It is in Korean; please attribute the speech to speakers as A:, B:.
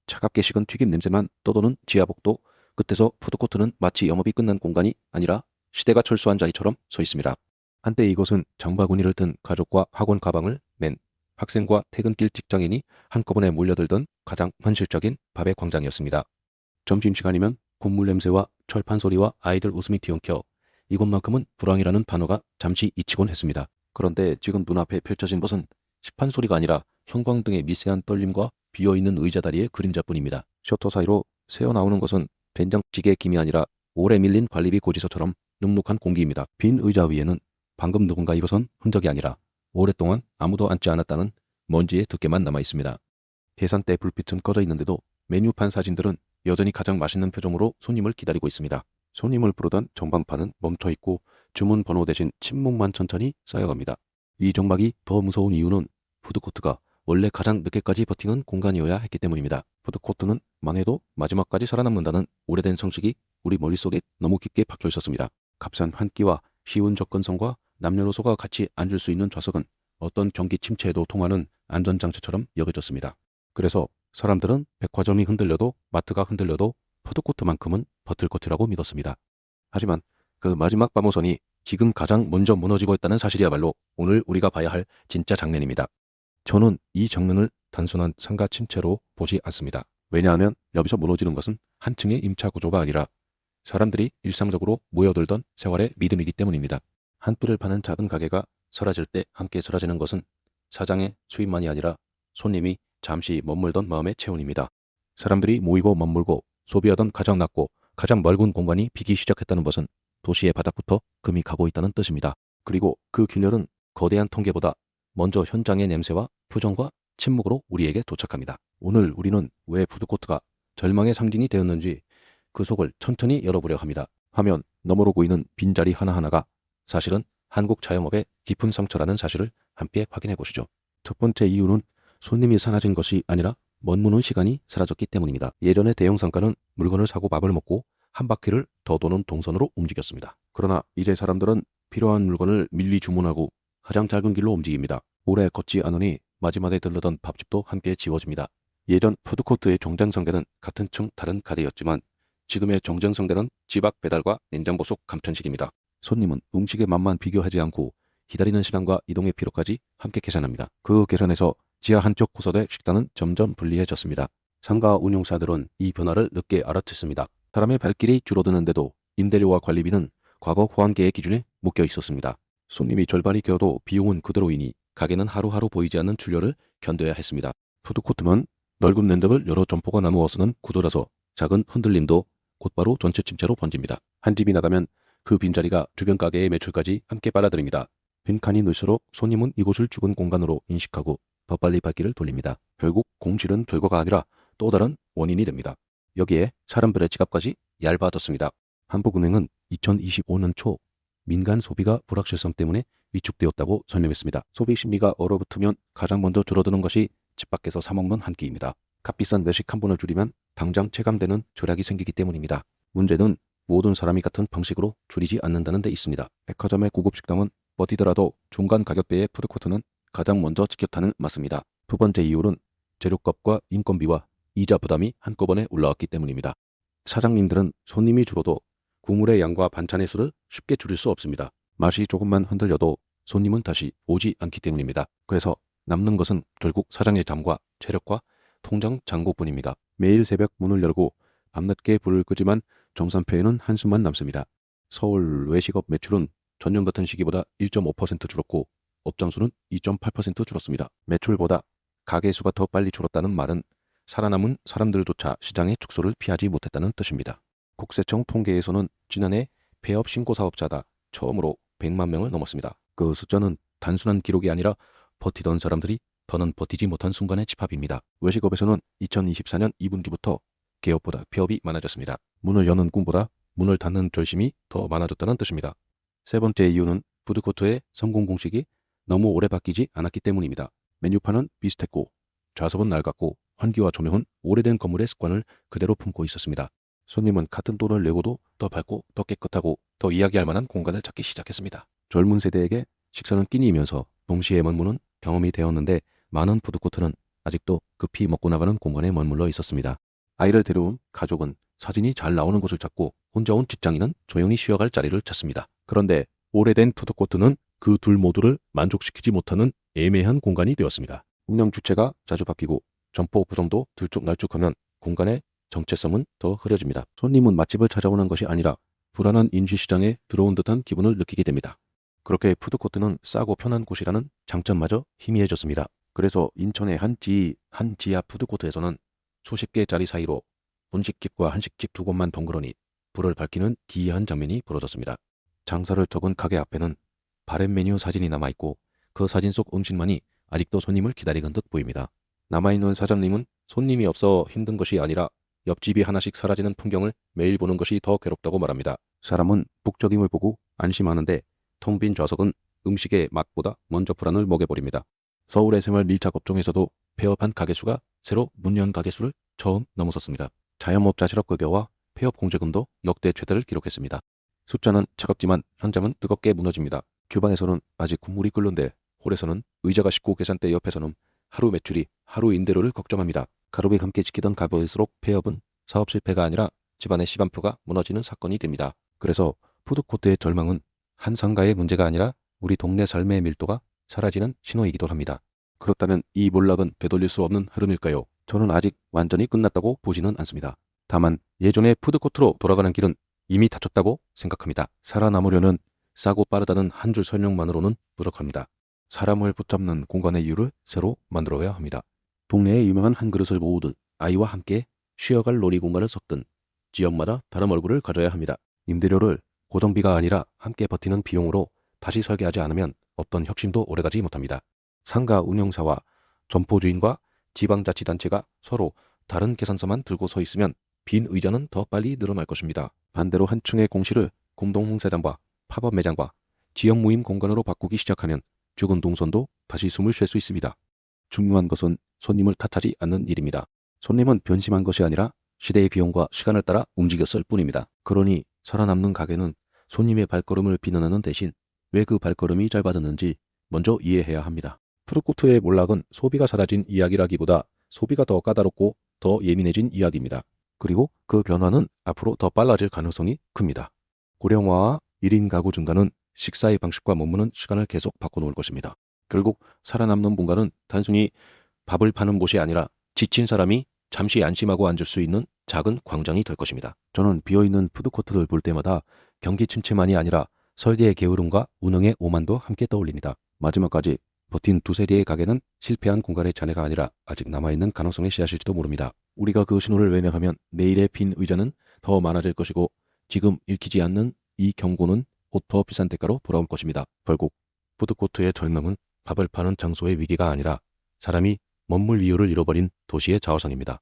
A: 차갑게 식은 튀김 냄새만 떠도는 지하복도 끝에서 푸드코트는 마치 영업이 끝난 공간이 아니라 시대가 철수한 자리처럼 서 있습니다. 한때 이곳은 장바구니를 든 가족과 학원 가방을 맨 학생과 퇴근길 직장인이 한꺼번에 몰려들던 가장 현실적인 밥의 광장이었습니다. 점심시간이면 국물 냄새와 철판 소리와 아이들 웃음이 뒤엉켜 이곳만큼은 불황이라는 단어가 잠시 잊히곤 했습니다. 그런데 지금 눈앞에 펼쳐진 것은 시판 소리가 아니라 형광등의 미세한 떨림과 비어있는 의자 다리의 그림자뿐입니다. 셔터 사이로 새어나오는 것은 된장찌개 김이 아니라 오래 밀린 관리비 고지서처럼 눅눅한 공기입니다. 빈 의자 위에는 방금 누군가 입어선 흔적이 아니라 오랫동안 아무도 앉지 않았다는 먼지의 두께만 남아 있습니다. 계산대 불빛은 꺼져 있는데도 메뉴판 사진들은 여전히 가장 맛있는 표정으로 손님을 기다리고 있습니다. 손님을 부르던 전광판은 멈춰 있고 주문 번호 대신 침묵만 천천히 쌓여갑니다. 이 정막이 더 무서운 이유는 푸드코트가 원래 가장 늦게까지 버티는 공간이어야 했기 때문입니다. 푸드코트는 만해도 마지막까지 살아남는다는 오래된 성식이 우리 머릿속에 너무 깊게 박혀 있었습니다. 값싼 한 끼와 쉬운 접근성과 남녀노소가 같이 앉을 수 있는 좌석은 어떤 경기 침체에도 통하는 안전장치처럼 여겨졌습니다. 그래서 사람들은 백화점이 흔들려도 마트가 흔들려도 푸드코트만큼은 버틸 것이라고 믿었습니다. 하지만 그 마지막 밤호선이 지금 가장 먼저 무너지고 있다는 사실이야말로 오늘 우리가 봐야 할 진짜 장면입니다. 저는 이 장면을 단순한 상가 침체로 보지 않습니다. 왜냐하면 여기서 무너지는 것은 한 층의 임차 구조가 아니라 사람들이 일상적으로 모여들던 세월의 믿음이기 때문입니다. 한 뿔을 파는 작은 가게가 사라질 때 함께 사라지는 것은 사장의 수입만이 아니라 손님이 잠시 머물던 마음의 체온입니다. 사람들이 모이고 머물고 소비하던 가장 낮고 가장 맑은 공간이 비기 시작했다는 것은 도시의 바닥부터 금이 가고 있다는 뜻입니다. 그리고 그 균열은 거대한 통계보다 먼저 현장의 냄새와 표정과 침묵으로 우리에게 도착합니다. 오늘 우리는 왜 푸드코트가 절망의 상징이 되었는지 그 속을 천천히 열어보려 합니다. 화면 너머로 보이는 빈자리 하나하나가 사실은 한국 자영업의 깊은 상처라는 사실을 함께 확인해 보시죠. 첫 번째 이유는 손님이 사라진 것이 아니라 머무는 시간이 사라졌기 때문입니다. 예전의 대형 상가는 물건을 사고 밥을 먹고 한 바퀴를 더 도는 동선으로 움직였습니다. 그러나 이제 사람들은 필요한 물건을 밀리 주문하고 가장 짧은 길로 움직입니다. 오래 걷지 않으니 마지막에 들르던 밥집도 함께 지워집니다. 예전 푸드코트의 정장성대는 같은 층 다른 가게였지만 지금의 정장성대는 집 앞 배달과 냉장고 속 간편식입니다. 손님은 음식의 맛만 비교하지 않고 기다리는 시간과 이동의 피로까지 함께 계산합니다. 그 계산에서 지하 한쪽 구석의 식당은 점점 불리해졌습니다. 상가 운용사들은 이 변화를 늦게 알아챘습니다. 사람의 발길이 줄어드는데도 임대료와 관리비는 과거 호황계의 기준에 묶여 있었습니다. 손님이 절반이 겨도 비용은 그대로이니 가게는 하루하루 보이지 않는 출혈을 견뎌야 했습니다. 푸드코트는 넓은 랜덤을 여러 점포가 나누어 쓰는 구조라서 작은 흔들림도 곧바로 전체 침체로 번집니다. 한 집이 나가면 그 빈자리가 주변 가게의 매출까지 함께 빨아들입니다. 빈칸이 늘수록 손님은 이곳을 죽은 공간으로 인식하고 더 빨리 발길을 돌립니다. 결국 공실은 결과가 아니라 또 다른 원인이 됩니다. 여기에 사람들의 지갑까지 얇아졌습니다. 한국은행은 2025년 초 민간 소비가 불확실성 때문에 위축되었다고 설명했습니다. 소비 심리가 얼어붙으면 가장 먼저 줄어드는 것이 집 밖에서 사 먹는 한 끼입니다. 값비싼 외식 한 번을 줄이면 당장 체감되는 절약이 생기기 때문입니다. 문제는 모든 사람이 같은 방식으로 줄이지 않는다는 데 있습니다. 백화점의 고급 식당은 버티더라도 중간 가격대의 푸드코트는 가장 먼저 지켰다는 맞습니다. 두 번째 이유는 재료값과 인건비와 이자 부담이 한꺼번에 올라왔기 때문입니다. 사장님들은 손님이 줄어도 국물의 양과 반찬의 수를 쉽게 줄일 수 없습니다. 맛이 조금만 흔들려도 손님은 다시 오지 않기 때문입니다. 그래서 남는 것은 결국 사장의 잠과 체력과 통장 잔고뿐입니다. 매일 새벽 문을 열고 밤늦게 불을 끄지만 정산표에는 한숨만 남습니다. 서울 외식업 매출은 전년 같은 시기보다 1.5% 줄었고 업장 수는 2.8% 줄었습니다. 매출보다 가게 수가 더 빨리 줄었다는 말은 살아남은 사람들조차 시장의 축소를 피하지 못했다는 뜻입니다. 국세청 통계에서는 지난해 폐업 신고 사업자가 처음으로 100만 명을 넘었습니다. 그 숫자는 단순한 기록이 아니라 버티던 사람들이 더는 버티지 못한 순간의 집합입니다. 외식업에서는 2024년 2분기부터 개업보다 폐업이 많아졌습니다. 문을 여는 꿈보다 문을 닫는 결심이 더 많아졌다는 뜻입니다. 세 번째 이유는 푸드코트의 성공 공식이 너무 오래 바뀌지 않았기 때문입니다. 메뉴판은 비슷했고 좌석은 낡았고 환기와 조명은 오래된 건물의 습관을 그대로 품고 있었습니다. 손님은 같은 돈을 내고도 더 밝고 더 깨끗하고 더 이야기할 만한 공간을 찾기 시작했습니다. 젊은 세대에게 식사는 끼니이면서 동시에 머무는 경험이 되었는데 많은 푸드코트는 아직도 급히 먹고 나가는 공간에 머물러 있었습니다. 아이를 데려온 가족은 사진이 잘 나오는 곳을 찾고 혼자 온 직장인은 조용히 쉬어갈 자리를 찾습니다. 그런데 오래된 푸드코트는 그 둘 모두를 만족시키지 못하는 애매한 공간이 되었습니다. 운영 주체가 자주 바뀌고 점포 구성도 들쭉날쭉하면 공간의 정체성은 더 흐려집니다. 손님은 맛집을 찾아오는 것이 아니라 불안한 임시시장에 들어온 듯한 기분을 느끼게 됩니다. 그렇게 푸드코트는 싸고 편한 곳이라는 장점마저 희미해졌습니다. 그래서 인천의 한 지하 푸드코트에서는 수십 개 자리 사이로 분식집과 한식집 두 곳만 덩그러니 불을 밝히는 기이한 장면이 벌어졌습니다. 장사를 적은 가게 앞에는 바렛 메뉴 사진이 남아있고 그 사진 속 음식만이 아직도 손님을 기다리는 듯 보입니다. 남아있는 사장님은 손님이 없어 힘든 것이 아니라 옆집이 하나씩 사라지는 풍경을 매일 보는 것이 더 괴롭다고 말합니다. 사람은 북적임을 보고 안심하는데 텅 빈 좌석은 음식의 맛보다 먼저 불안을 먹여버립니다. 서울의 생활 밀착 업종에서도 폐업한 가게수가 새로 문 연 가게수를 처음 넘어섰습니다. 자영업자 실업급여와 폐업 공제금도 역대 최대를 기록했습니다. 숫자는 차갑지만 현장은 뜨겁게 무너집니다. 주방에서는 아직 국물이 끓는데 홀에서는 의자가 식고 계산대 옆에서는 하루 매출이 하루 임대료를 걱정합니다. 가족이 함께 지키던 가게일수록 폐업은 사업 실패가 아니라 집안의 시간표가 무너지는 사건이 됩니다. 그래서 푸드코트의 절망은 한 상가의 문제가 아니라 우리 동네 삶의 밀도가 사라지는 신호이기도 합니다. 그렇다면 이 몰락은 되돌릴 수 없는 흐름일까요? 저는 아직 완전히 끝났다고 보지는 않습니다. 다만 예전의 푸드코트로 돌아가는 길은 이미 닫혔다고 생각합니다. 살아남으려는 싸고 빠르다는 한 줄 설명만으로는 부족합니다. 사람을 붙잡는 공간의 이유를 새로 만들어야 합니다. 동네에 유명한 한 그릇을 모으든 아이와 함께 쉬어갈 놀이공간을 섞든 지역마다 다른 얼굴을 가져야 합니다. 임대료를 고정비가 아니라 함께 버티는 비용으로 다시 설계하지 않으면 어떤 혁신도 오래가지 못합니다. 상가 운영사와 점포 주인과 지방자치단체가 서로 다른 계산서만 들고 서 있으면 빈 의자는 더 빨리 늘어날 것입니다. 반대로 한 층의 공실을 공동홍세장과 팝업 매장과 지역 모임 공간으로 바꾸기 시작하면 죽은 동선도 다시 숨을 쉴 수 있습니다. 중요한 것은 손님을 탓하지 않는 일입니다. 손님은 변심한 것이 아니라 시대의 비용과 시간을 따라 움직였을 뿐입니다. 그러니 살아남는 가게는 손님의 발걸음을 비난하는 대신 왜 그 발걸음이 짧아졌는지 먼저 이해해야 합니다. 푸드코트의 몰락은 소비가 사라진 이야기라기보다 소비가 더 까다롭고 더 예민해진 이야기입니다. 그리고 그 변화는 앞으로 더 빨라질 가능성이 큽니다. 고령화와 1인 가구 증가는 식사의 방식과 머무는 시간을 계속 바꿔놓을 것입니다. 결국 살아남는 공간은 단순히 밥을 파는 곳이 아니라 지친 사람이 잠시 안심하고 앉을 수 있는 작은 광장이 될 것입니다. 저는 비어있는 푸드코트를 볼 때마다 경기 침체만이 아니라 설계의 게으름과 운영의 오만도 함께 떠올립니다. 마지막까지 버틴 두세 개의 가게는 실패한 공간의 잔해가 아니라 아직 남아있는 가능성의 씨앗일지도 모릅니다. 우리가 그 신호를 외면하면 내일의 빈 의자는 더 많아질 것이고 지금 읽히지 않는 이 경고는 곧 더 비싼 대가로 돌아올 것입니다. 결국 푸드코트의 절망은 밥을 파는 장소의 위기가 아니라 사람이 머물 이유를 잃어버린 도시의 자화상입니다.